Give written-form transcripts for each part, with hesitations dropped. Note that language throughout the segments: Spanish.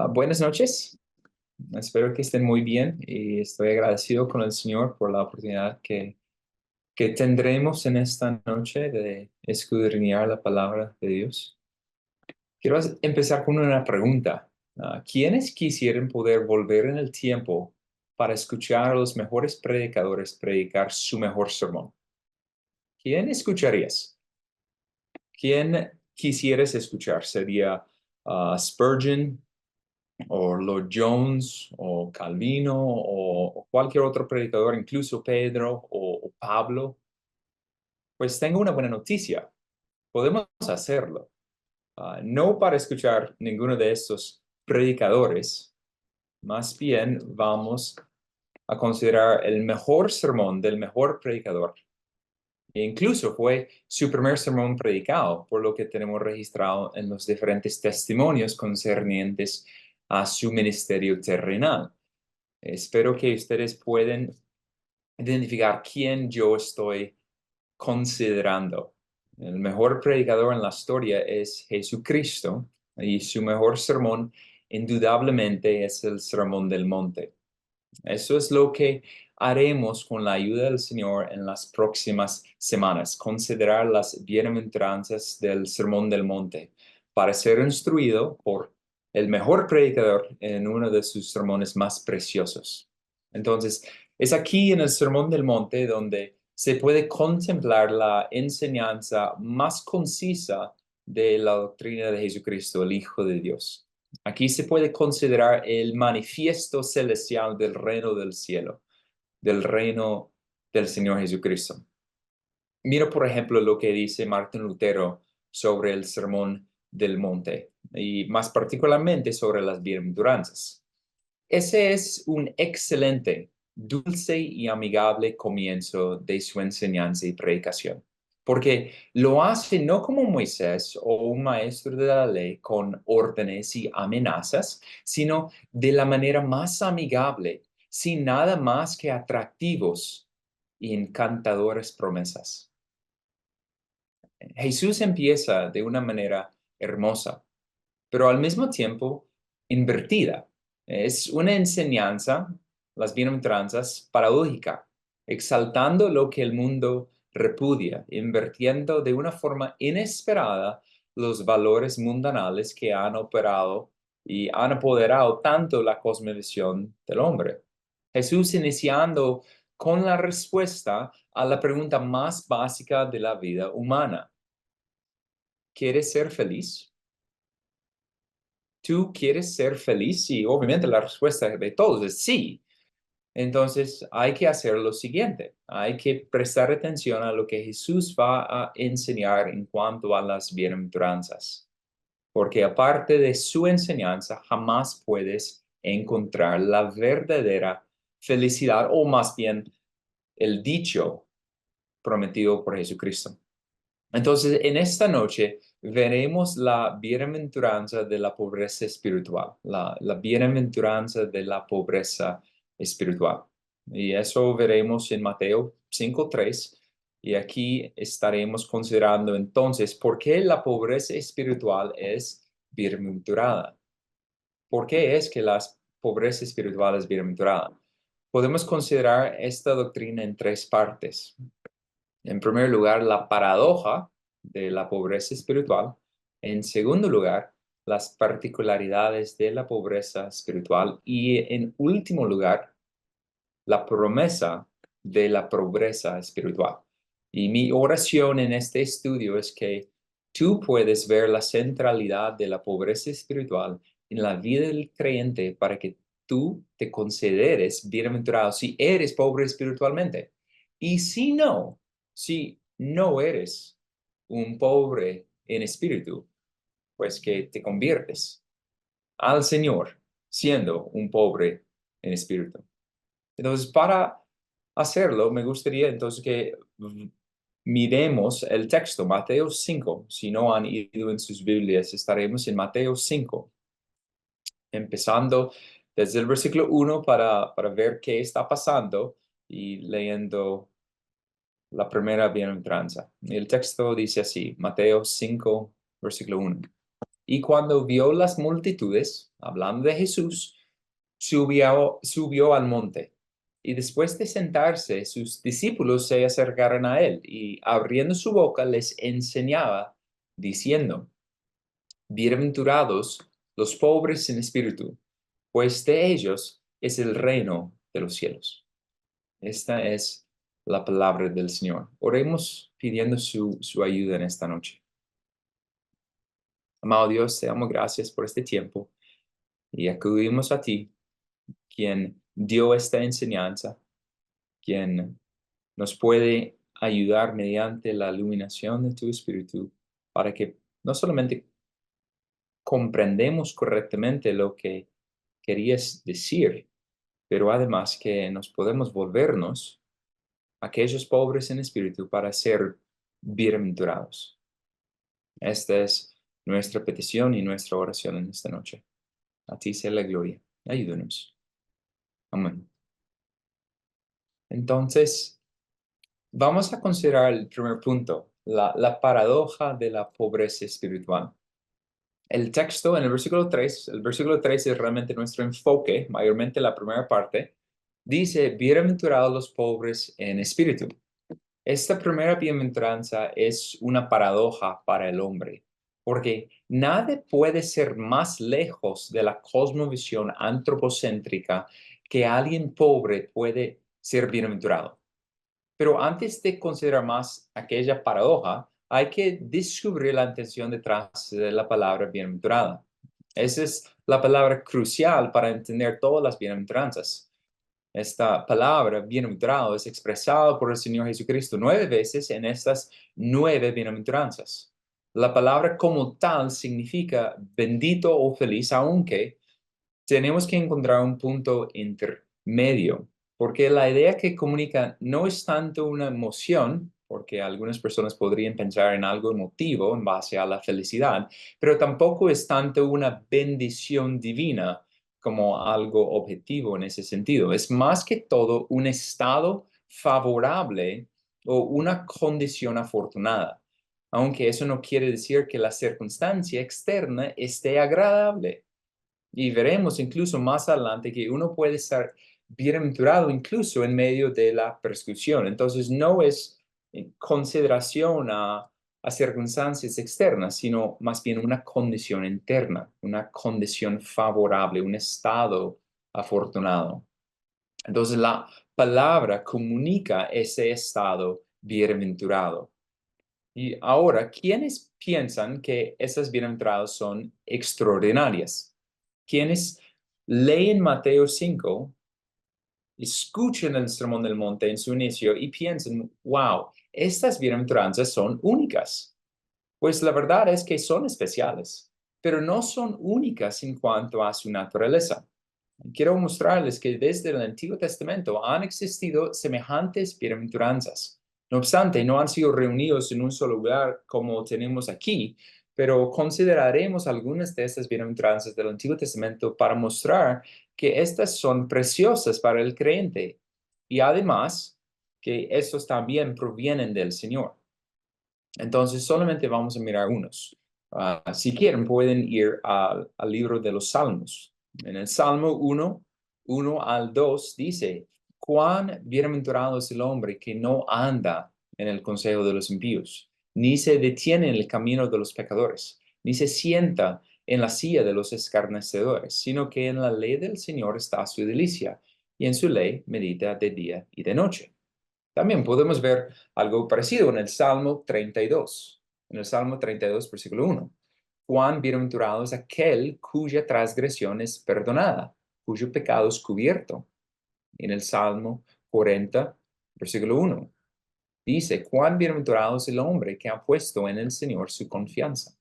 Buenas noches, espero que estén muy bien y estoy agradecido con el Señor por la oportunidad que tendremos en esta noche de escudriñar la palabra de Dios. Quiero empezar con una pregunta. ¿Quiénes quisieran poder volver en el tiempo para escuchar a los mejores predicadores predicar su mejor sermón? ¿Quién escucharías? ¿Quién quisieras escuchar? ¿Sería Spurgeon, o Lloyd Jones, o Calvino, o cualquier otro predicador, incluso Pedro o Pablo? Pues tengo una buena noticia. Podemos hacerlo. No para escuchar ninguno de estos predicadores, más bien vamos a considerar el mejor sermón del mejor predicador. E incluso fue su primer sermón predicado, por lo que tenemos registrado en los diferentes testimonios concernientes a su ministerio terrenal. Espero que ustedes puedan identificar quién yo estoy considerando. El mejor predicador en la historia es Jesucristo y su mejor sermón indudablemente es el Sermón del Monte. Eso es lo que haremos con la ayuda del Señor en las próximas semanas, considerar las bienaventuranzas del Sermón del Monte para ser instruido por el mejor predicador en uno de sus sermones más preciosos. Entonces, es aquí en el Sermón del Monte donde se puede contemplar la enseñanza más concisa de la doctrina de Jesucristo, el Hijo de Dios. Aquí se puede considerar el manifiesto celestial del reino del cielo, del reino del Señor Jesucristo. Mira, por ejemplo, lo que dice Martín Lutero sobre el Sermón del Monte y más particularmente sobre las bienaventuranzas. Ese es un excelente, dulce y amigable comienzo de su enseñanza y predicación, porque lo hace no como Moisés o un maestro de la ley con órdenes y amenazas, sino de la manera más amigable, sin nada más que atractivos y encantadoras promesas. Jesús empieza de una manera hermosa, pero al mismo tiempo invertida. Es una enseñanza, las bienaventuranzas, paradójica, exaltando lo que el mundo repudia, invirtiendo de una forma inesperada los valores mundanales que han operado y han apoderado tanto la cosmovisión del hombre. Jesús iniciando con la respuesta a la pregunta más básica de la vida humana. ¿Quieres ser feliz? ¿Tú quieres ser feliz? Y obviamente la respuesta de todos es sí. Entonces hay que hacer lo siguiente. Hay que prestar atención a lo que Jesús va a enseñar en cuanto a las bienaventuranzas. Porque aparte de su enseñanza, jamás puedes encontrar la verdadera felicidad, o más bien el dicho prometido por Jesucristo. Entonces, en esta noche veremos la bienaventuranza de la pobreza espiritual, la bienaventuranza de la pobreza espiritual. Y eso veremos en Mateo 5:3. Y aquí estaremos considerando entonces por qué la pobreza espiritual es bienaventurada. ¿Por qué es que la pobreza espiritual es bienaventurada? Podemos considerar esta doctrina en tres partes. En primer lugar, la paradoja de la pobreza espiritual. En segundo lugar, las particularidades de la pobreza espiritual. Y en último lugar, la promesa de la pobreza espiritual. Y mi oración en este estudio es que tú puedes ver la centralidad de la pobreza espiritual en la vida del creyente para que tú te consideres bienaventurado si eres pobre espiritualmente. Y si no eres un pobre en espíritu, pues que te conviertes al Señor siendo un pobre en espíritu. Entonces, para hacerlo, me gustaría entonces que miremos el texto, Mateo 5. Si no han ido en sus Biblias, estaremos en Mateo 5, empezando desde el versículo 1 para ver qué está pasando y leyendo la primera bienaventuranza. El texto dice así, Mateo 5, versículo 1. Y cuando vio las multitudes, hablando de Jesús, subió al monte. Y después de sentarse, sus discípulos se acercaron a él y abriendo su boca les enseñaba, diciendo, bienaventurados los pobres en espíritu, pues de ellos es el reino de los cielos. Esta es la palabra del Señor. Oremos pidiendo su ayuda en esta noche. Amado Dios, te damos gracias por este tiempo y acudimos a ti, quien dio esta enseñanza, quien nos puede ayudar mediante la iluminación de tu Espíritu para que no solamente comprendemos correctamente lo que querías decir, pero además que nos podemos volvernos aquellos pobres en espíritu para ser bienaventurados. Esta es nuestra petición y nuestra oración en esta noche. A ti sea la gloria. Ayúdanos. Amén. Entonces, vamos a considerar el primer punto, la paradoja de la pobreza espiritual. El texto en el versículo 3 es realmente nuestro enfoque, mayormente la primera parte, dice, bienaventurados los pobres en espíritu. Esta primera bienaventuranza es una paradoja para el hombre, porque nada puede ser más lejos de la cosmovisión antropocéntrica que alguien pobre puede ser bienaventurado. Pero antes de considerar más aquella paradoja, hay que descubrir la intención detrás de la palabra bienaventurada. Esa es la palabra crucial para entender todas las bienaventuranzas. Esta palabra, bienaventurado, es expresada por el Señor Jesucristo 9 veces en estas 9 bienaventuranzas. La palabra como tal significa bendito o feliz, aunque tenemos que encontrar un punto intermedio, porque la idea que comunica no es tanto una emoción, porque algunas personas podrían pensar en algo emotivo en base a la felicidad, pero tampoco es tanto una bendición divina como algo objetivo en ese sentido. Es más que todo un estado favorable o una condición afortunada, aunque eso no quiere decir que la circunstancia externa esté agradable. Y veremos incluso más adelante que uno puede estar bienaventurado incluso en medio de la persecución. Entonces no es en consideración a circunstancias externas, sino más bien una condición interna, una condición favorable, un estado afortunado. Entonces la palabra comunica ese estado bienaventurado. Y ahora, ¿quiénes piensan que esas bienaventuradas son extraordinarias? Quienes leen Mateo 5, escuchen el sermón del monte en su inicio y piensen, wow, estas bienaventuranzas son únicas. Pues la verdad es que son especiales, pero no son únicas en cuanto a su naturaleza. Quiero mostrarles que desde el Antiguo Testamento han existido semejantes bienaventuranzas. No obstante, no han sido reunidos en un solo lugar como tenemos aquí, pero consideraremos algunas de estas bienaventuranzas del Antiguo Testamento para mostrar que estas son preciosas para el creyente y además que estos también provienen del Señor. Entonces, solamente vamos a mirar unos. Si quieren, pueden ir al libro de los Salmos. En el Salmo 1 al 2 dice, cuán bienaventurado es el hombre que no anda en el consejo de los impíos, ni se detiene en el camino de los pecadores, ni se sienta en la silla de los escarnecedores, sino que en la ley del Señor está su delicia, y en su ley medita de día y de noche. También podemos ver algo parecido en el Salmo 32. En el Salmo 32, versículo 1. Cuán bienaventurado es aquel cuya transgresión es perdonada, cuyo pecado es cubierto. En el Salmo 40, versículo 1. Dice, cuán bienaventurado es el hombre que ha puesto en el Señor su confianza.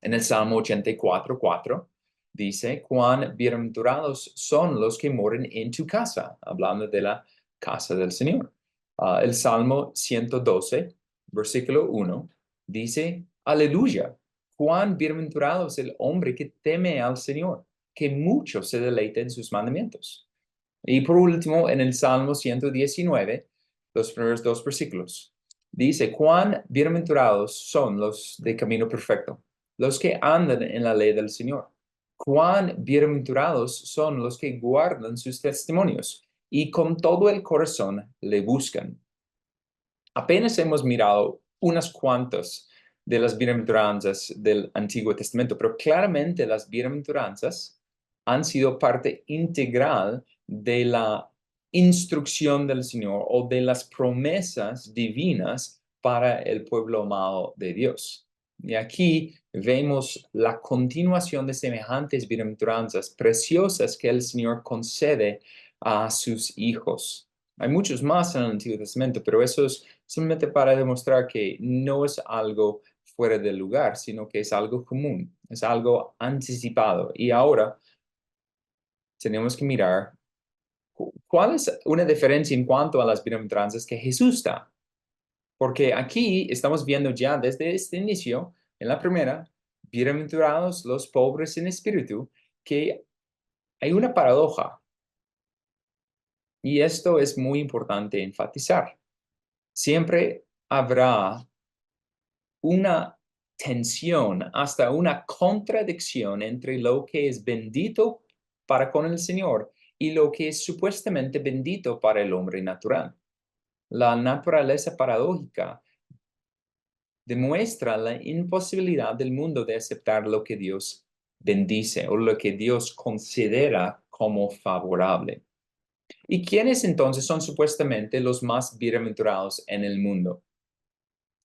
En el Salmo 84, 4, dice, cuán bienaventurados son los que moran en tu casa, hablando de la casa del Señor. El Salmo 112, versículo 1, dice, aleluya, cuán bienaventurado es el hombre que teme al Señor, que mucho se deleita en sus mandamientos. Y por último, en el Salmo 119, los primeros 2 versículos, dice, cuán bienaventurados son los de camino perfecto, los que andan en la ley del Señor. Cuán bienaventurados son los que guardan sus testimonios y con todo el corazón le buscan. Apenas hemos mirado unas cuantas de las bienaventuranzas del Antiguo Testamento, pero claramente las bienaventuranzas han sido parte integral de la instrucción del Señor o de las promesas divinas para el pueblo amado de Dios. Y aquí vemos la continuación de semejantes bienaventuranzas preciosas que el Señor concede a sus hijos. Hay muchos más en el Antiguo Testamento, pero eso es simplemente para demostrar que no es algo fuera del lugar, sino que es algo común, es algo anticipado. Y ahora tenemos que mirar cuál es una diferencia en cuanto a las bienaventuranzas que Jesús da. Porque aquí estamos viendo ya desde este inicio, en la primera, bienaventurados los pobres en espíritu, que hay una paradoja. Y esto es muy importante enfatizar. Siempre habrá una tensión, hasta una contradicción entre lo que es bendito para con el Señor y lo que es supuestamente bendito para el hombre natural. La naturaleza paradójica demuestra la imposibilidad del mundo de aceptar lo que Dios bendice o lo que Dios considera como favorable. ¿Y quiénes entonces son supuestamente los más bienaventurados en el mundo?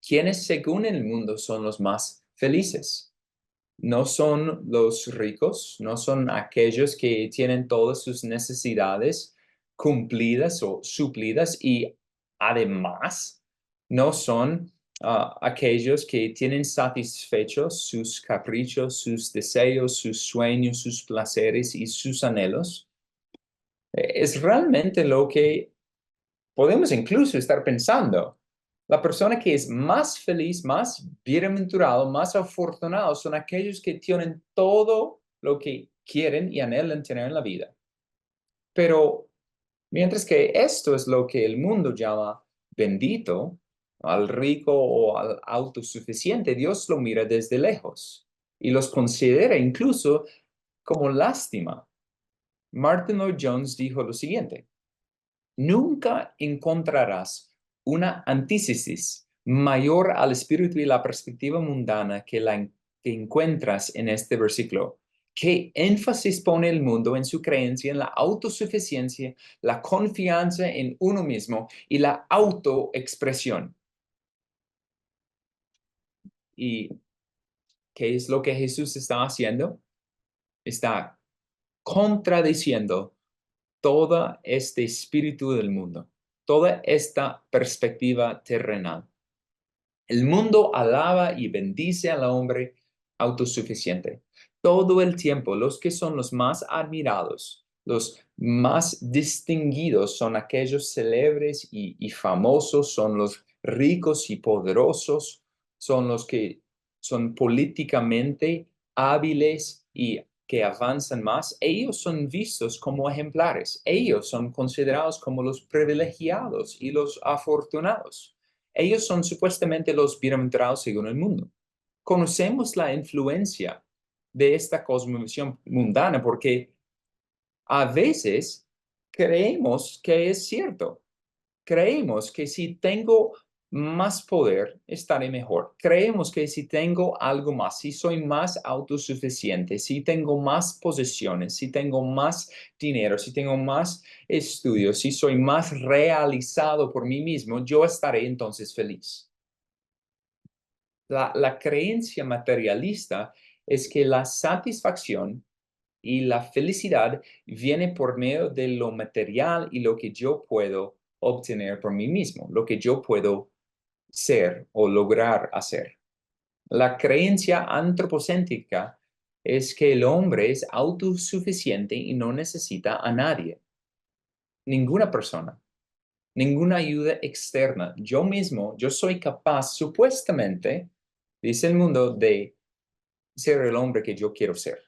¿Quiénes según el mundo son los más felices? No son los ricos, no son aquellos que tienen todas sus necesidades cumplidas o suplidas y además no son aquellos que tienen satisfechos sus caprichos, sus deseos, sus sueños, sus placeres y sus anhelos. Es realmente lo que podemos incluso estar pensando. La persona que es más feliz, más bienaventurado, más afortunado son aquellos que tienen todo lo que quieren y anhelan tener en la vida. Pero mientras que esto es lo que el mundo llama bendito, al rico o al autosuficiente, Dios lo mira desde lejos y los considera incluso como lástima. Martin Lloyd Jones dijo lo siguiente: nunca encontrarás una antítesis mayor al espíritu y la perspectiva mundana que la que encuentras en este versículo. ¿Qué énfasis pone el mundo en su creencia en la autosuficiencia, la confianza en uno mismo y la autoexpresión? ¿Y qué es lo que Jesús está haciendo? Está contradiciendo todo este espíritu del mundo, toda esta perspectiva terrenal. El mundo alaba y bendice al hombre autosuficiente. Todo el tiempo, los que son los más admirados, los más distinguidos son aquellos célebres y famosos, son los ricos y poderosos, son los que son políticamente hábiles y que avanzan más. Ellos son vistos como ejemplares. Ellos son considerados como los privilegiados y los afortunados. Ellos son supuestamente los bienaventurados según el mundo. Conocemos la influencia de esta cosmovisión mundana porque a veces creemos que es cierto. Creemos que si tengo más poder, estaré mejor. Creemos que si tengo algo más, si soy más autosuficiente, si tengo más posesiones, si tengo más dinero, si tengo más estudios, si soy más realizado por mí mismo, yo estaré entonces feliz. La creencia materialista es que la satisfacción y la felicidad viene por medio de lo material y lo que yo puedo obtener por mí mismo, lo que yo puedo ser o lograr hacer. La creencia antropocéntrica es que el hombre es autosuficiente y no necesita a nadie, ninguna persona, ninguna ayuda externa. Yo mismo, yo soy capaz, supuestamente, dice el mundo, de ser el hombre que yo quiero ser.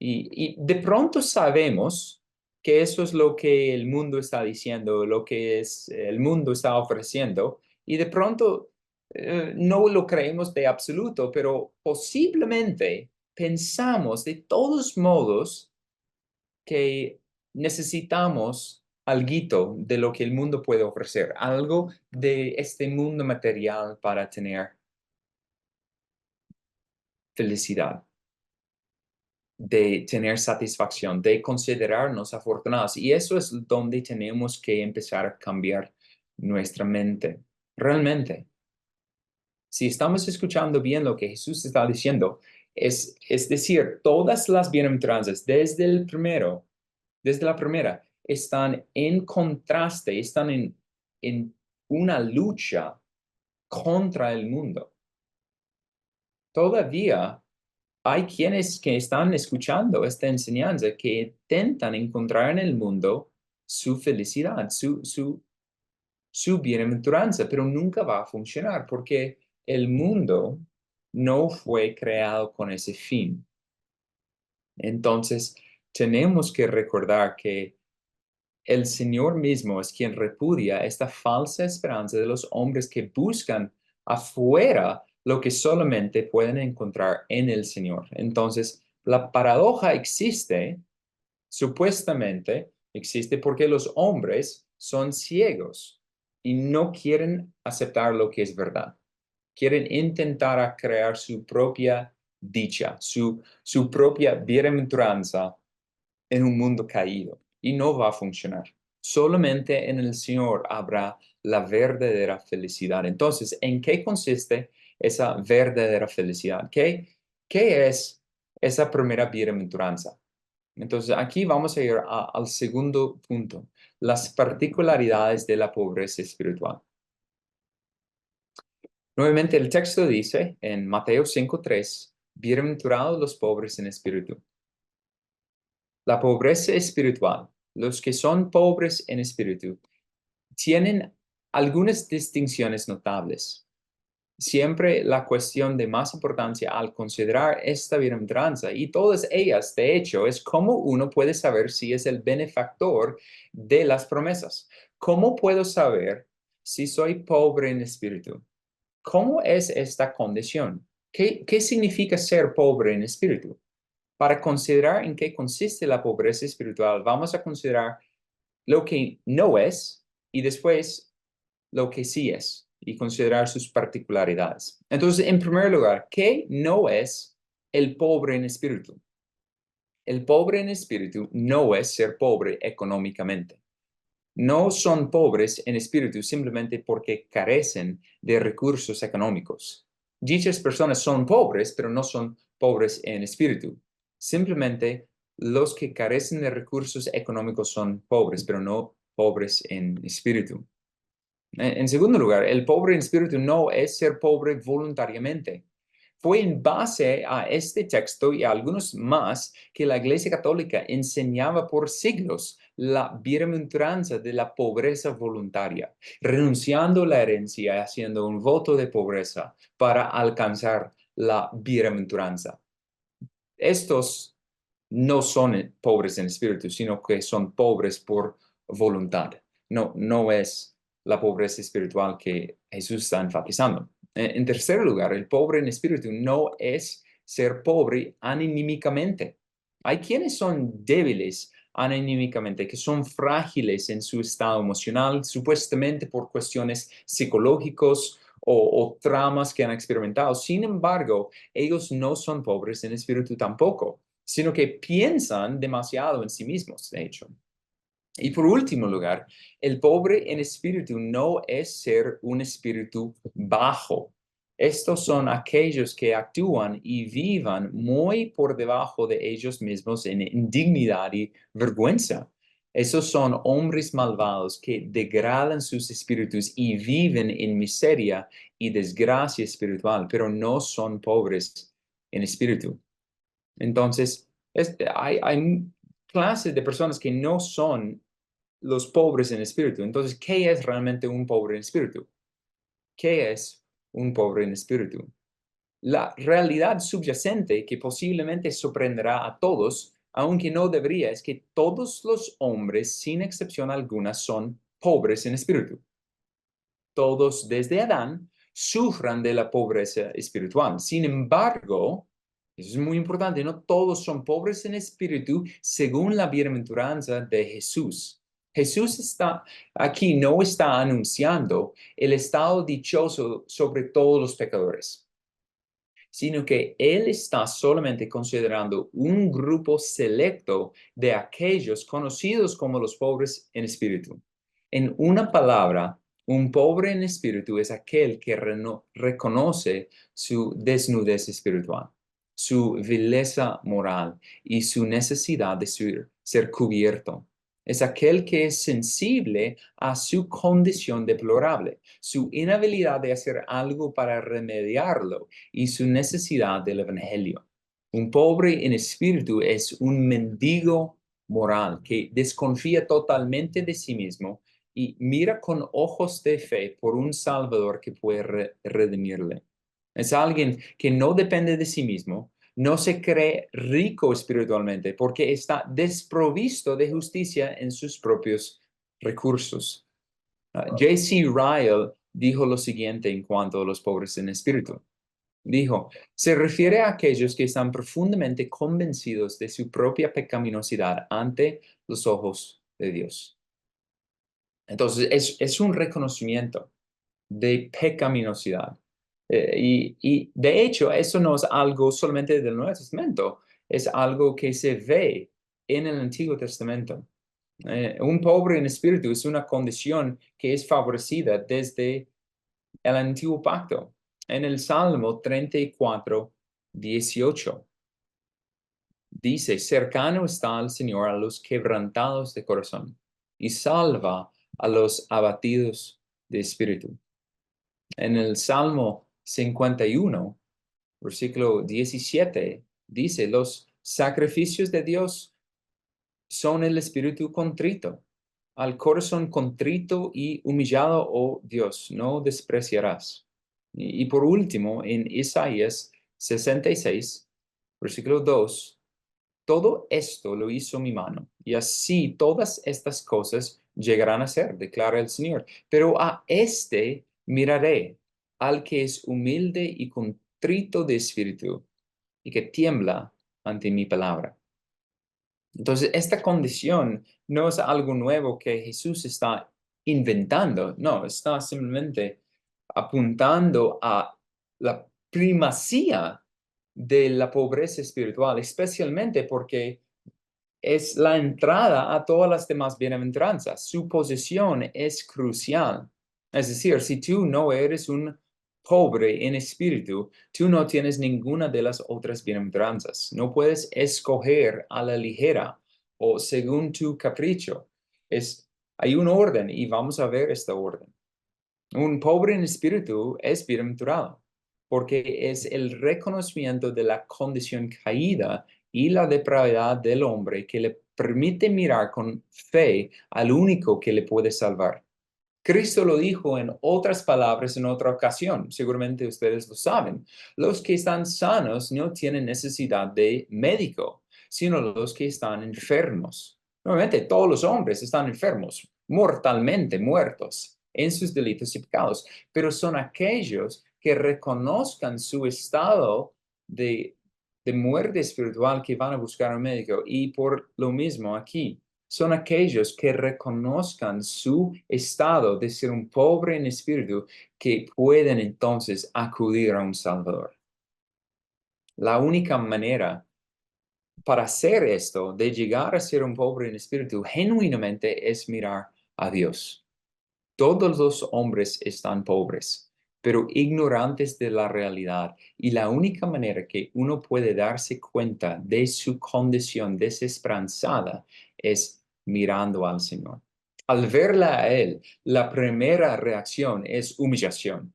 Y de pronto sabemos que eso es lo que el mundo está diciendo, lo que es, el mundo está ofreciendo, y de pronto No lo creemos de absoluto, pero posiblemente pensamos de todos modos que necesitamos algo de lo que el mundo puede ofrecer, algo de este mundo material para tener felicidad, de tener satisfacción, de considerarnos afortunados. Y eso es donde tenemos que empezar a cambiar nuestra mente. Realmente, si estamos escuchando bien lo que Jesús está diciendo, es decir, todas las bienaventuranzas, desde la primera, están en contraste, están en una lucha contra el mundo. Todavía hay quienes que están escuchando esta enseñanza que intentan encontrar en el mundo su felicidad, su bienaventuranza, pero nunca va a funcionar porque el mundo no fue creado con ese fin. Entonces, tenemos que recordar que el Señor mismo es quien repudia esta falsa esperanza de los hombres que buscan afuera lo que solamente pueden encontrar en el Señor. Entonces, la paradoja existe, supuestamente existe porque los hombres son ciegos y no quieren aceptar lo que es verdad. Quieren intentar crear su propia dicha, su propia bienaventuranza en un mundo caído y no va a funcionar. Solamente en el Señor habrá la verdadera felicidad. Entonces, ¿en qué consiste esa verdadera felicidad? ¿Qué es esa primera bienaventuranza? Entonces, aquí vamos a ir al segundo punto, las particularidades de la pobreza espiritual. Nuevamente, el texto dice en Mateo 5:3, bienaventurados los pobres en espíritu. La pobreza espiritual, los que son pobres en espíritu, tienen algunas distinciones notables. Siempre la cuestión de más importancia al considerar esta bienaventuranza y todas ellas, de hecho, es cómo uno puede saber si es el benefactor de las promesas. ¿Cómo puedo saber si soy pobre en espíritu? ¿Cómo es esta condición? ¿Qué significa ser pobre en espíritu? Para considerar en qué consiste la pobreza espiritual, vamos a considerar lo que no es y después lo que sí es y considerar sus particularidades. Entonces, en primer lugar, ¿qué no es el pobre en espíritu? El pobre en espíritu no es ser pobre económicamente. No son pobres en espíritu simplemente porque carecen de recursos económicos. Dichas personas son pobres, pero no son pobres en espíritu. Simplemente los que carecen de recursos económicos son pobres, pero no pobres en espíritu. En segundo lugar, el pobre en espíritu no es ser pobre voluntariamente. Fue en base a este texto y a algunos más que la Iglesia Católica enseñaba por siglos la bienaventuranza de la pobreza voluntaria, renunciando a la herencia y haciendo un voto de pobreza para alcanzar la bienaventuranza. Estos no son pobres en espíritu, sino que son pobres por voluntad. No es la pobreza espiritual que Jesús está enfatizando. En tercer lugar, el pobre en espíritu no es ser pobre anímicamente. Hay quienes son débiles anímicamente, que son frágiles en su estado emocional, supuestamente por cuestiones psicológicas o tramas que han experimentado. Sin embargo, ellos no son pobres en espíritu tampoco, sino que piensan demasiado en sí mismos, de hecho. Y por último lugar, el pobre en espíritu no es ser un espíritu bajo. Estos son aquellos que actúan y vivan muy por debajo de ellos mismos en indignidad y vergüenza. Esos son hombres malvados que degradan sus espíritus y viven en miseria y desgracia espiritual, pero no son pobres en espíritu. Entonces, hay clases de personas que no son los pobres en espíritu. Entonces, ¿qué es realmente un pobre en espíritu? ¿Qué es un pobre en espíritu? La realidad subyacente que posiblemente sorprenderá a todos, aunque no debería, es que todos los hombres, sin excepción alguna, son pobres en espíritu. Todos desde Adán sufran de la pobreza espiritual. Sin embargo, eso es muy importante, no todos son pobres en espíritu según la bienaventuranza de Jesús. Jesús está aquí, no está anunciando el estado dichoso sobre todos los pecadores, sino que Él está solamente considerando un grupo selecto de aquellos conocidos como los pobres en espíritu. En una palabra, un pobre en espíritu es aquel que reconoce su desnudez espiritual, su vileza moral y su necesidad de ser cubierto. Es aquel que es sensible a su condición deplorable, su inhabilidad de hacer algo para remediarlo y su necesidad del evangelio. Un pobre en espíritu es un mendigo moral que desconfía totalmente de sí mismo y mira con ojos de fe por un Salvador que puede redimirle. Es alguien que no depende de sí mismo, no se cree rico espiritualmente porque está desprovisto de justicia en sus propios recursos. J.C. Ryle dijo lo siguiente en cuanto a los pobres en espíritu. Dijo, se refiere a aquellos que están profundamente convencidos de su propia pecaminosidad ante los ojos de Dios. Entonces, es un reconocimiento de pecaminosidad. Y de hecho, eso no es algo solamente del Nuevo Testamento, es algo que se ve en el Antiguo Testamento. Un pobre en espíritu es una condición que es favorecida desde el Antiguo Pacto. En el Salmo 34, 18, dice, cercano está el Señor a los quebrantados de corazón y salva a los abatidos de espíritu. En el Salmo 51, versículo 17, dice, los sacrificios de Dios son el espíritu contrito. Al corazón contrito y humillado, oh Dios, no despreciarás. Y por último, en Isaías 66, versículo 2, todo esto lo hizo mi mano, y así todas estas cosas llegarán a ser, declara el Señor. Pero a este miraré, al que es humilde y contrito de espíritu, y que tiembla ante mi palabra. Entonces, esta condición no es algo nuevo que Jesús está inventando, no, está simplemente apuntando a la primacía de la pobreza espiritual, especialmente porque es la entrada a todas las demás bienaventuranzas. Su posición es crucial. Es decir, si tú no eres un pobre en espíritu, tú no tienes ninguna de las otras bienaventuranzas. No puedes escoger a la ligera o según tu capricho. Hay un orden y vamos a ver esta orden. Un pobre en espíritu es bienaventurado porque es el reconocimiento de la condición caída y la depravidad del hombre que le permite mirar con fe al único que le puede salvar. Cristo lo dijo en otras palabras en otra ocasión, seguramente ustedes lo saben. Los que están sanos no tienen necesidad de médico, sino los que están enfermos. Nuevamente, todos los hombres están enfermos, mortalmente muertos en sus delitos y pecados, pero son aquellos que reconozcan su estado de muerte espiritual que van a buscar un médico. Y por lo mismo aquí, son aquellos que reconozcan su estado de ser un pobre en espíritu que pueden entonces acudir a un Salvador. La única manera para hacer esto, de llegar a ser un pobre en espíritu, genuinamente es mirar a Dios. Todos los hombres están pobres, pero ignorantes de la realidad. Y la única manera que uno puede darse cuenta de su condición desesperanzada es mirando al Señor. Al verla a Él, la primera reacción es humillación.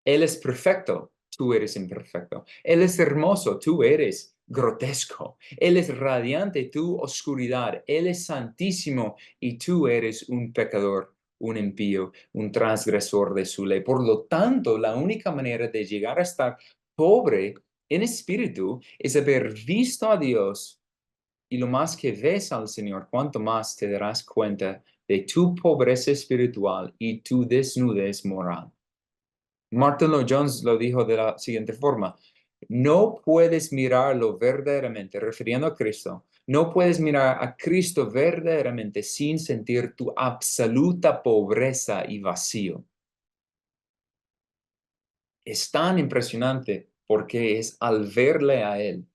Él es perfecto, tú eres imperfecto. Él es hermoso, tú eres grotesco. Él es radiante, tú oscuridad. Él es santísimo y tú eres un pecador, un impío, un transgresor de su ley. Por lo tanto, la única manera de llegar a estar pobre en espíritu es haber visto a Dios, y lo más que ves al Señor, cuanto más te darás cuenta de tu pobreza espiritual y tu desnudez moral. Martin Lloyd Jones lo dijo de la siguiente forma: no puedes mirarlo verdaderamente, refiriendo a Cristo, no puedes mirar a Cristo verdaderamente sin sentir tu absoluta pobreza y vacío. Es tan impresionante porque es al verle a Él,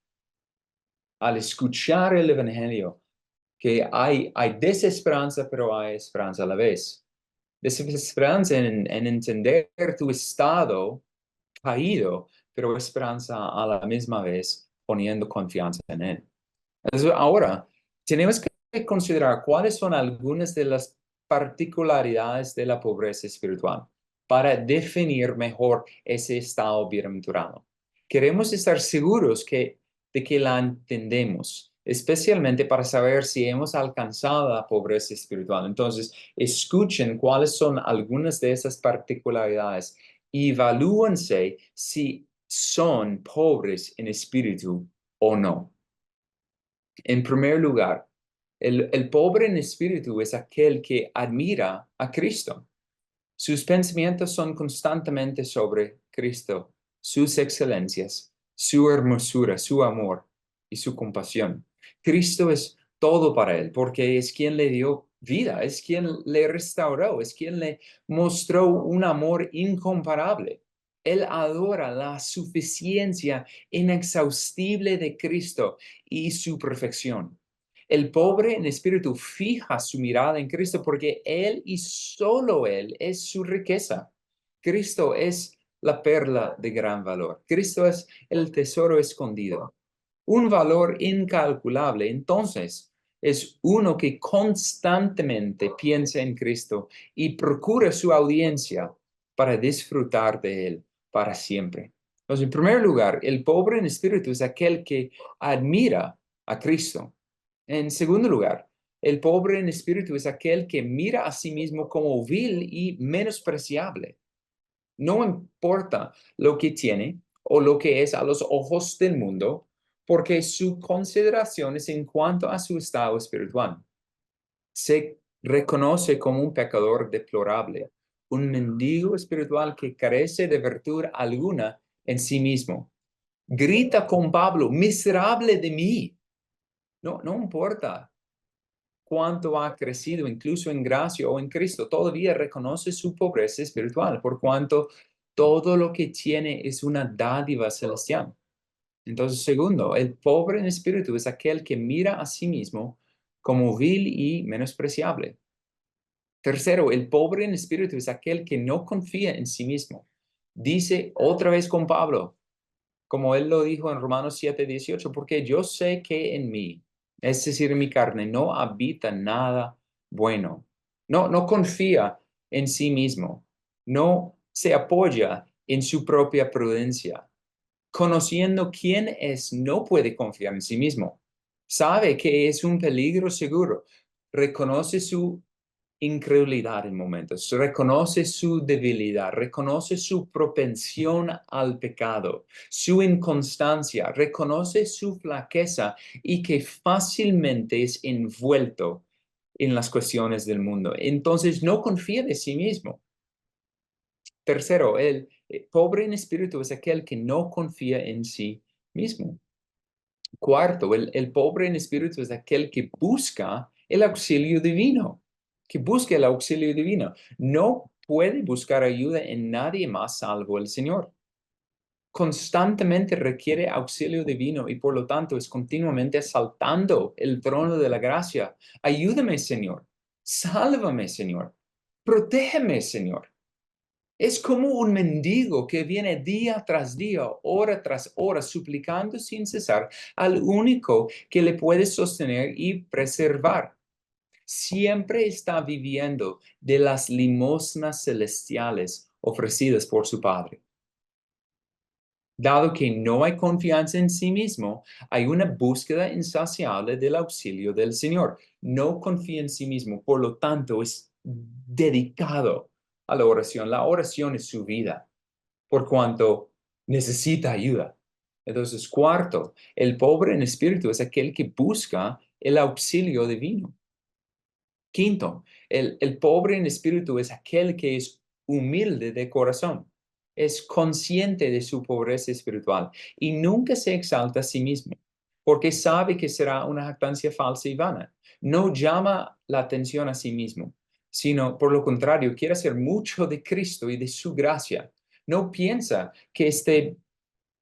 al escuchar el Evangelio, que hay desesperanza, pero hay esperanza a la vez. Desesperanza en entender tu estado caído, pero esperanza a la misma vez poniendo confianza en Él. Entonces, ahora, tenemos que considerar cuáles son algunas de las particularidades de la pobreza espiritual para definir mejor ese estado bienaventurado. Queremos estar seguros de que la entendemos, especialmente para saber si hemos alcanzado la pobreza espiritual. Entonces, escuchen cuáles son algunas de esas particularidades y evalúense si son pobres en espíritu o no. En primer lugar, el pobre en espíritu es aquel que admira a Cristo. Sus pensamientos son constantemente sobre Cristo, sus excelencias, su hermosura, su amor y su compasión. Cristo es todo para él porque es quien le dio vida, es quien le restauró, es quien le mostró un amor incomparable. Él adora la suficiencia inexhaustible de Cristo y su perfección. El pobre en espíritu fija su mirada en Cristo porque Él y solo Él es su riqueza. Cristo es la perla de gran valor. Cristo es el tesoro escondido, un valor incalculable. Entonces, es uno que constantemente piensa en Cristo y procura su audiencia para disfrutar de Él para siempre. Entonces, en primer lugar, el pobre en espíritu es aquel que admira a Cristo. En segundo lugar, el pobre en espíritu es aquel que mira a sí mismo como vil y menospreciable. No importa lo que tiene o lo que es a los ojos del mundo, porque su consideración es en cuanto a su estado espiritual. Se reconoce como un pecador deplorable, un mendigo espiritual que carece de virtud alguna en sí mismo. Grita con Pablo: miserable de mí. No importa cuánto ha crecido, incluso en gracia o en Cristo, todavía reconoce su pobreza espiritual, por cuanto todo lo que tiene es una dádiva celestial. Entonces, segundo, el pobre en espíritu es aquel que mira a sí mismo como vil y menospreciable. Tercero, el pobre en espíritu es aquel que no confía en sí mismo. Dice otra vez con Pablo, como él lo dijo en Romanos 7:18, porque yo sé que en mí, es decir, en mi carne, no habita nada bueno. No confía en sí mismo, no se apoya en su propia prudencia. Conociendo quién es, no puede confiar en sí mismo. Sabe que es un peligro seguro. Reconoce su incredulidad en momentos, reconoce su debilidad, reconoce su propensión al pecado, su inconstancia, reconoce su flaqueza y que fácilmente es envuelto en las cuestiones del mundo. Entonces no confía de sí mismo. Tercero, el pobre en espíritu es aquel que no confía en sí mismo. Cuarto, el pobre en espíritu es aquel que busca el auxilio divino, que busca el auxilio divino. No puede buscar ayuda en nadie más salvo el Señor. Constantemente requiere auxilio divino y por lo tanto es continuamente asaltando el trono de la gracia. Ayúdame, Señor. Sálvame, Señor. Protégeme, Señor. Es como un mendigo que viene día tras día, hora tras hora, suplicando sin cesar al único que le puede sostener y preservar. Siempre está viviendo de las limosnas celestiales ofrecidas por su Padre. Dado que no hay confianza en sí mismo, hay una búsqueda insaciable del auxilio del Señor. No confía en sí mismo, por lo tanto es dedicado a la oración. La oración es su vida, por cuanto necesita ayuda. Entonces, cuarto, el pobre en espíritu es aquel que busca el auxilio divino. Quinto, el pobre en espíritu es aquel que es humilde de corazón. es consciente de su pobreza espiritual y nunca se exalta a sí mismo, porque sabe que será una jactancia falsa y vana. No llama la atención a sí mismo, sino por lo contrario, quiere hacer mucho de Cristo y de su gracia. No piensa que esté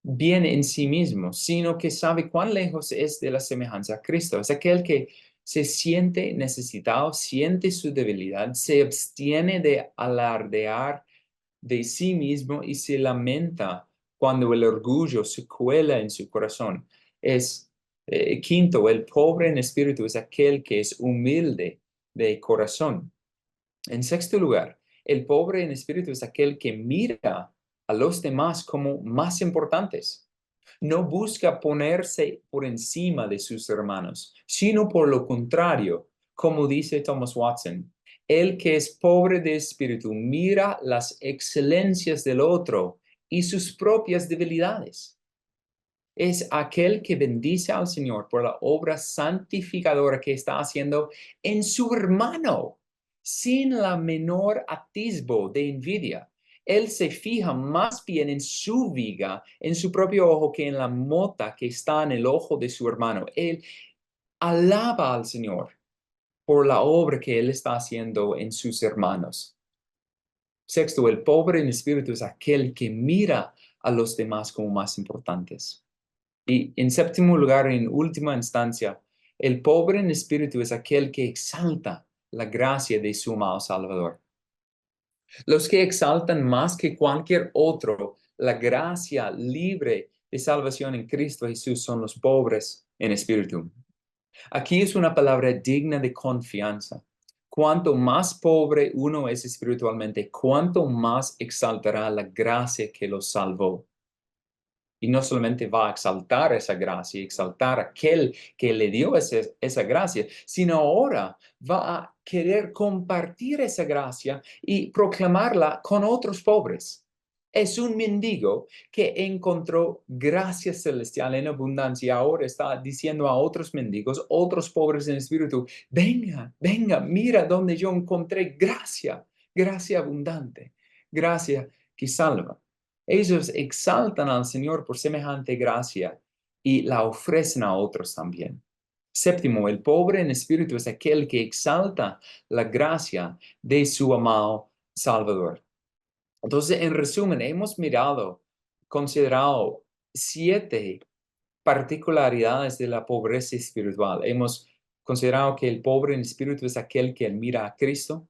bien en sí mismo, sino que sabe cuán lejos es de la semejanza a Cristo. Es aquel que se siente necesitado, siente su debilidad, se abstiene de alardear de sí mismo y se lamenta cuando el orgullo se cuela en su corazón. Es quinto, el pobre en espíritu es aquel que es humilde de corazón. En sexto lugar, el pobre en espíritu es aquel que mira a los demás como más importantes. No busca ponerse por encima de sus hermanos, sino por lo contrario, como dice Thomas Watson, el que es pobre de espíritu mira las excelencias del otro y sus propias debilidades. Es aquel que bendice al Señor por la obra santificadora que está haciendo en su hermano, sin la menor atisbo de envidia. Él se fija más bien en su viga, en su propio ojo, que en la mota que está en el ojo de su hermano. Él alaba al Señor por la obra que Él está haciendo en sus hermanos. Sexto, el pobre en espíritu es aquel que mira a los demás como más importantes. Y en séptimo lugar, en última instancia, el pobre en espíritu es aquel que exalta la gracia de su amado Salvador. Los que exaltan más que cualquier otro la gracia libre de salvación en Cristo Jesús son los pobres en espíritu. Aquí es una palabra digna de confianza. Cuanto más pobre uno es espiritualmente, cuanto más exaltará la gracia que los salvó. Y no solamente va a exaltar esa gracia, exaltar a aquel que le dio esa gracia, sino ahora va a querer compartir esa gracia y proclamarla con otros pobres. Es un mendigo que encontró gracia celestial en abundancia y ahora está diciendo a otros mendigos, otros pobres en espíritu, venga, venga, mira donde yo encontré gracia, gracia abundante, gracia que salva. Ellos exaltan al Señor por semejante gracia y la ofrecen a otros también. Séptimo, el pobre en espíritu es aquel que exalta la gracia de su amado Salvador. Entonces, en resumen, hemos considerado 7 particularidades de la pobreza espiritual. Hemos considerado que el pobre en espíritu es aquel que mira a Cristo,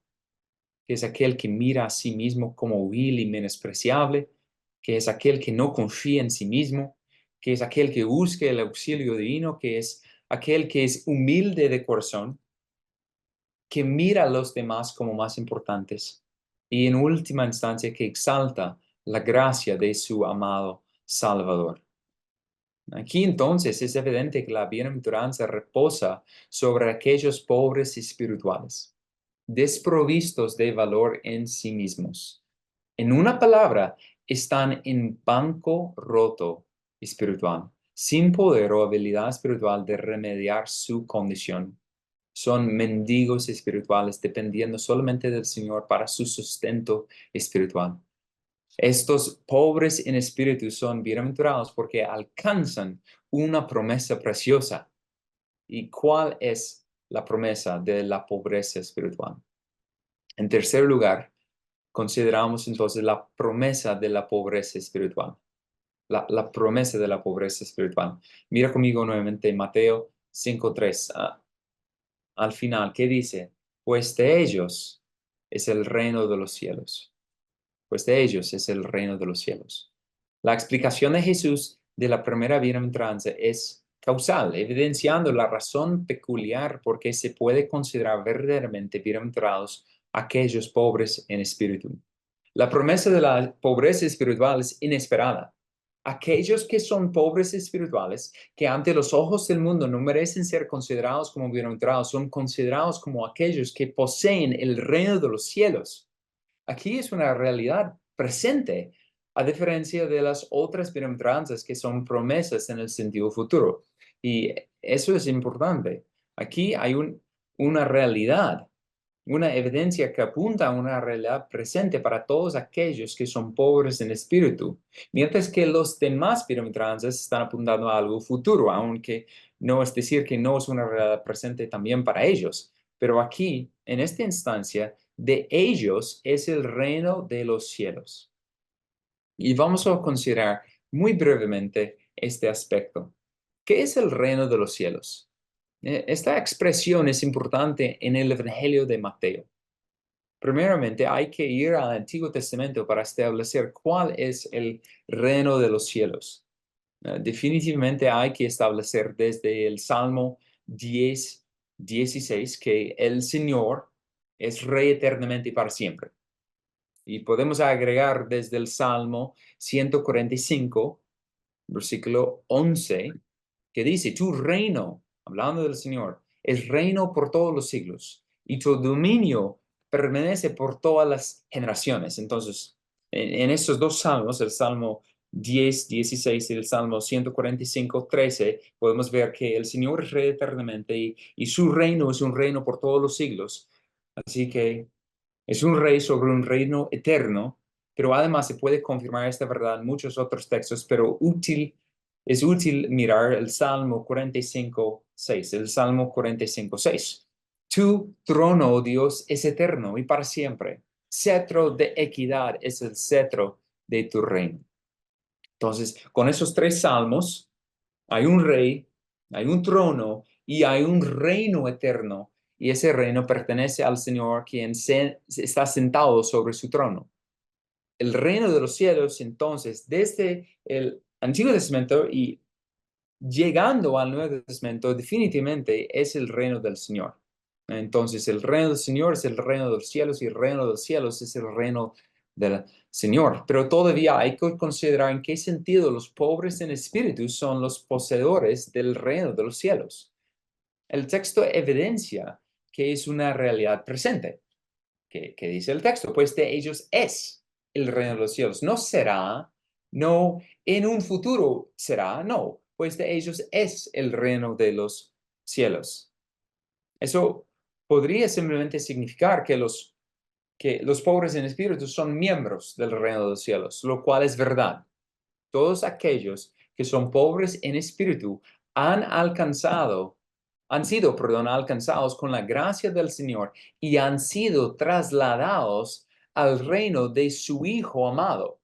que es aquel que mira a sí mismo como vil y menospreciable, que es aquel que no confía en sí mismo, que es aquel que busca el auxilio divino, que es aquel que es humilde de corazón, que mira a los demás como más importantes y en última instancia que exalta la gracia de su amado Salvador. Aquí entonces es evidente que la bienaventuranza reposa sobre aquellos pobres espirituales, desprovistos de valor en sí mismos. En una palabra, están en banco roto espiritual, sin poder o habilidad espiritual de remediar su condición. Son mendigos espirituales dependiendo solamente del Señor para su sustento espiritual. Estos pobres en espíritu son bienaventurados porque alcanzan una promesa preciosa. ¿Y cuál es la promesa de la pobreza espiritual? En tercer lugar, consideramos entonces la promesa de la pobreza espiritual. La promesa de la pobreza espiritual. Mira conmigo nuevamente Mateo 5:3. Al final, ¿qué dice? Pues de ellos es el reino de los cielos. Pues de ellos es el reino de los cielos. La explicación de Jesús de la primera bienaventuranza es causal, evidenciando la razón peculiar por qué se puede considerar verdaderamente bienaventurados aquellos pobres en espíritu. La promesa de la pobreza espiritual es inesperada. Aquellos que son pobres espirituales, que ante los ojos del mundo no merecen ser considerados como bienaventurados, son considerados como aquellos que poseen el reino de los cielos. Aquí es una realidad presente, a diferencia de las otras bienaventuranzas que son promesas en el sentido futuro. Y eso es importante. Aquí hay una realidad una evidencia que apunta a una realidad presente para todos aquellos que son pobres en espíritu, mientras que los demás bienaventuranzas están apuntando a algo futuro, aunque no es decir que no es una realidad presente también para ellos. Pero aquí, en esta instancia, de ellos es el reino de los cielos. Y vamos a considerar muy brevemente este aspecto. ¿Qué es el reino de los cielos? Esta expresión es importante en el Evangelio de Mateo. Primeramente, hay que ir al Antiguo Testamento para establecer cuál es el reino de los cielos. Definitivamente hay que establecer desde el Salmo 10:16 que el Señor es Rey eternamente y para siempre. Y podemos agregar desde el Salmo 145, versículo 11, que dice, tu reino, hablando del Señor, es reino por todos los siglos y tu dominio permanece por todas las generaciones. Entonces, en estos dos salmos, el Salmo 10:16 y el Salmo 145:13, podemos ver que el Señor es rey eternamente y su reino es un reino por todos los siglos. Así que es un rey sobre un reino eterno, pero además se puede confirmar esta verdad en muchos otros textos, pero es útil mirar el Salmo 45:6, el Salmo 45:6. Tu trono, oh Dios, es eterno y para siempre. Cetro de equidad es el cetro de tu reino. Entonces, con esos tres salmos, hay un rey, hay un trono y hay un reino eterno. Y ese reino pertenece al Señor, quien está sentado sobre su trono. El reino de los cielos, entonces, desde el Antiguo Testamento y llegando al Nuevo Testamento, definitivamente es el reino del Señor. Entonces, el reino del Señor es el reino de los cielos y el reino de los cielos es el reino del Señor. Pero todavía hay que considerar en qué sentido los pobres en espíritu son los poseedores del reino de los cielos. El texto evidencia que es una realidad presente. ¿Qué dice el texto? Pues de ellos es el reino de los cielos. No será, no en un futuro será, no, pues de ellos es el reino de los cielos. Eso podría simplemente significar que los pobres en espíritu son miembros del reino de los cielos, lo cual es verdad. Todos aquellos que son pobres en espíritu han sido, perdón, alcanzados con la gracia del Señor y han sido trasladados al reino de su Hijo amado.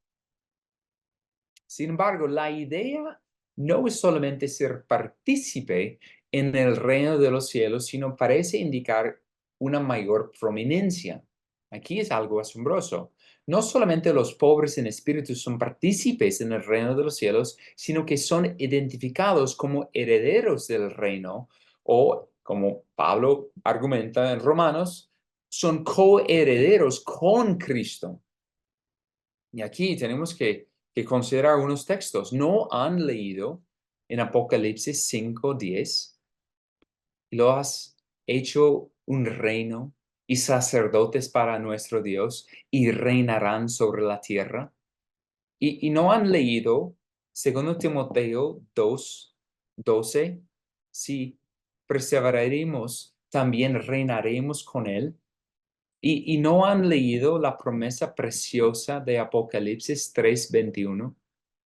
Sin embargo, la idea no es solamente ser partícipe en el reino de los cielos, sino parece indicar una mayor prominencia. Aquí es algo asombroso. No solamente los pobres en espíritu son partícipes en el reino de los cielos, sino que son identificados como herederos del reino o, como Pablo argumenta en Romanos, son coherederos con Cristo. Y aquí tenemos que considerar unos textos. ¿No han leído en Apocalipsis 5:10? Lo has hecho un reino y sacerdotes para nuestro Dios y reinarán sobre la tierra. Y no han leído, segundo Timoteo 2:12, si perseveraremos, también reinaremos con él. Y no han leído la promesa preciosa de Apocalipsis 3:21.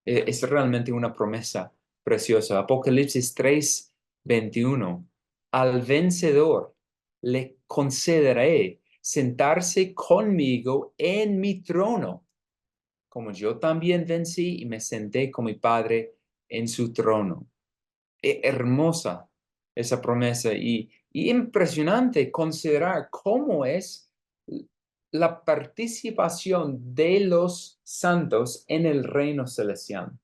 Es realmente una promesa preciosa. Apocalipsis 3:21. Al vencedor le concederé sentarse conmigo en mi trono, como yo también vencí y me senté con mi Padre en su trono. Hermosa esa promesa y impresionante considerar cómo es la participación de los santos en el reino celestial.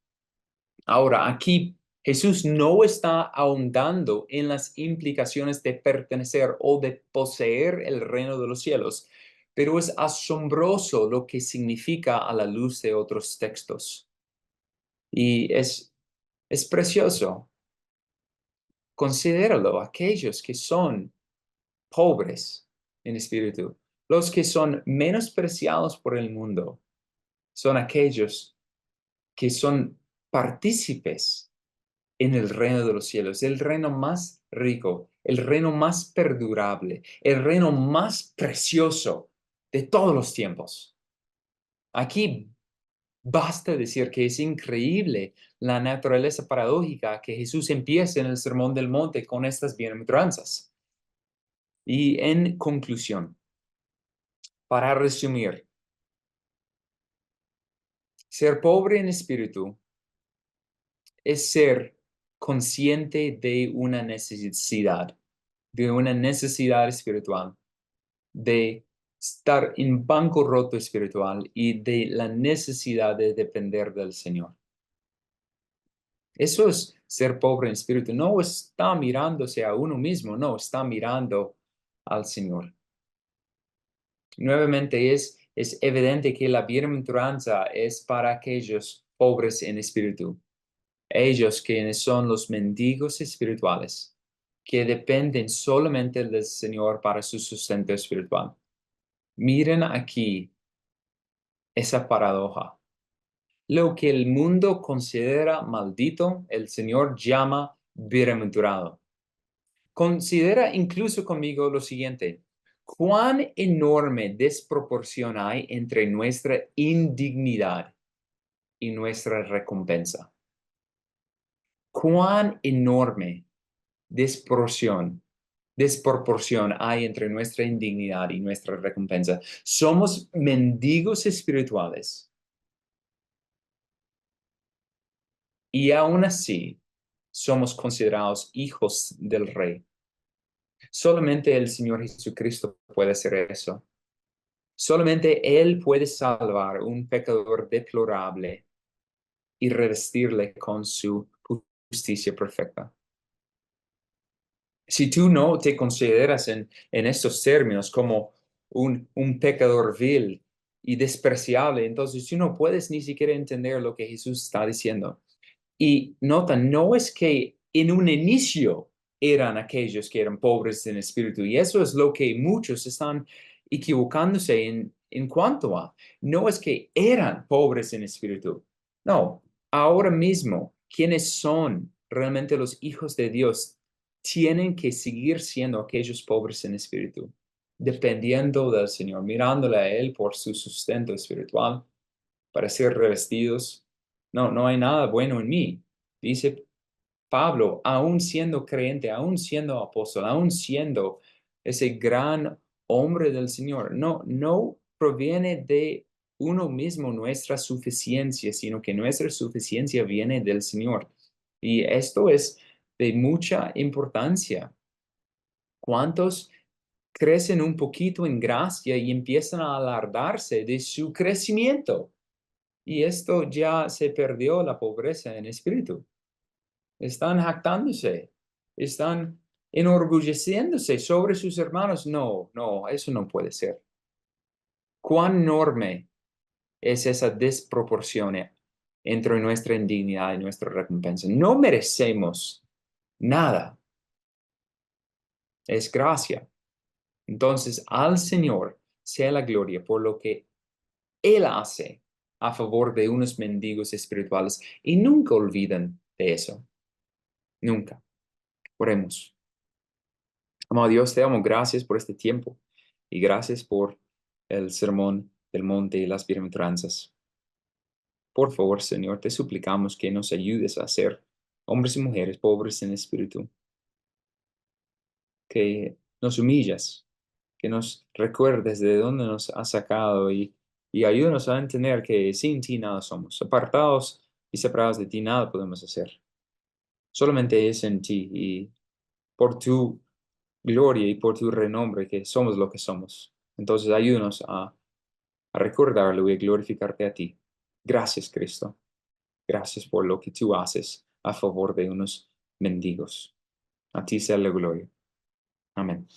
Ahora, aquí Jesús no está ahondando en las implicaciones de pertenecer o de poseer el reino de los cielos, pero es asombroso lo que significa a la luz de otros textos. Y es precioso. Considéralo, aquellos que son pobres en espíritu, los que son menospreciados por el mundo, son aquellos que son partícipes en el reino de los cielos, el reino más rico, el reino más perdurable, el reino más precioso de todos los tiempos. Aquí basta decir que es increíble la naturaleza paradójica que Jesús empieza en el Sermón del Monte con estas bienaventuranzas. Y en conclusión, para resumir, ser pobre en espíritu es ser consciente de una necesidad espiritual, de estar en bancarrota espiritual y de la necesidad de depender del Señor. Eso es ser pobre en espíritu. No está mirándose a uno mismo, no, está mirando al Señor. Nuevamente es evidente que la bienaventuranza es para aquellos pobres en espíritu. Ellos quienes son los mendigos espirituales, que dependen solamente del Señor para su sustento espiritual. Miren aquí esa paradoja. Lo que el mundo considera maldito, el Señor llama bienaventurado. Considera incluso conmigo lo siguiente. ¿Cuán enorme desproporción hay entre nuestra indignidad y nuestra recompensa? ¿Cuán enorme desproporción hay entre nuestra indignidad y nuestra recompensa? Somos mendigos espirituales y aún así somos considerados hijos del Rey. Solamente el Señor Jesucristo puede hacer eso. Solamente Él puede salvar a un pecador deplorable y revestirle con su justicia perfecta. Si tú no te consideras en estos términos como un pecador vil y despreciable, entonces tú no puedes ni siquiera entender lo que Jesús está diciendo. Y nota, no es que en un inicio eran aquellos que eran pobres en espíritu, y eso es lo que muchos están equivocándose en cuanto a. No es que eran pobres en espíritu. No, ahora mismo, quienes son realmente los hijos de Dios tienen que seguir siendo aquellos pobres en espíritu, dependiendo del Señor, mirándole a Él por su sustento espiritual, para ser revestidos. No, no hay nada bueno en mí. Dice Pablo, aún siendo creyente, aún siendo apóstol, aún siendo ese gran hombre del Señor, no proviene de uno mismo nuestra suficiencia, sino que nuestra suficiencia viene del Señor. Y esto es de mucha importancia. ¿Cuántos crecen un poquito en gracia y empiezan a alardarse de su crecimiento? Y esto ya se perdió la pobreza en espíritu. Están jactándose, están enorgulleciéndose sobre sus hermanos. No, no, eso no puede ser. ¿Cuán enorme es esa desproporción entre nuestra indignidad y nuestra recompensa? No merecemos nada. Es gracia. Entonces, al Señor sea la gloria por lo que Él hace a favor de unos mendigos espirituales. Y nunca olviden de eso. Nunca. Oremos. Amado Dios, te damos gracias por este tiempo y gracias por el sermón del monte y las bienaventuranzas. Por favor, Señor, te suplicamos que nos ayudes a ser hombres y mujeres pobres en espíritu, que nos humillas, que nos recuerdes de dónde nos has sacado y ayúdanos a entender que sin ti nada somos, apartados y separados de ti nada podemos hacer. Solamente es en ti y por tu gloria y por tu renombre que somos lo que somos. Entonces ayúdanos a recordarlo y a glorificarte a ti. Gracias, Cristo. Gracias por lo que tú haces a favor de unos mendigos. A ti sea la gloria. Amén.